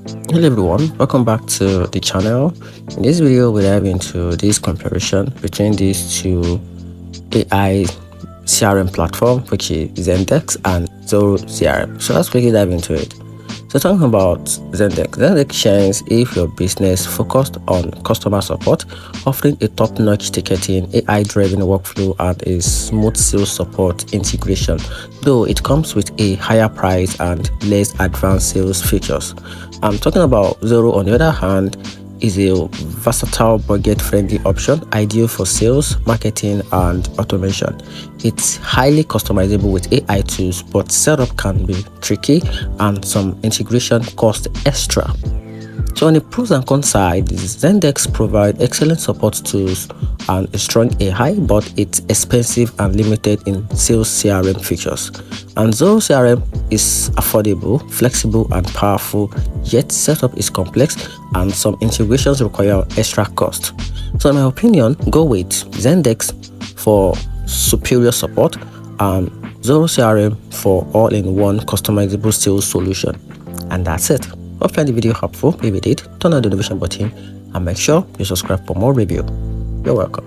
Hello everyone, welcome back to the channel. In this video we'll dive into this comparison between these two AI CRM platform, which is Zendesk and Zoho CRM. So let's quickly dive into it. So talking about Zendesk shines if your business focused on customer support, offering a top-notch ticketing, AI-driven workflow, and a smooth sales support integration, though it comes with a higher price and less advanced sales features. I'm talking about Zoro, on the other hand, is a versatile budget-friendly option ideal for sales, marketing, and automation. It's highly customizable with AI tools, but setup can be tricky and some integration cost extra. So on the pros and cons side, Zendesk provides excellent support tools and a strong AI, but it's expensive and limited in sales CRM features. And Zoho CRM is affordable, flexible, and powerful, yet setup is complex and some integrations require extra cost. So in my opinion, go with Zendesk for superior support and Zoho CRM for all-in-one customizable sales solution. And that's it. Hope you find the video helpful. If you did, turn on the notification button and make sure you subscribe for more review. You're welcome.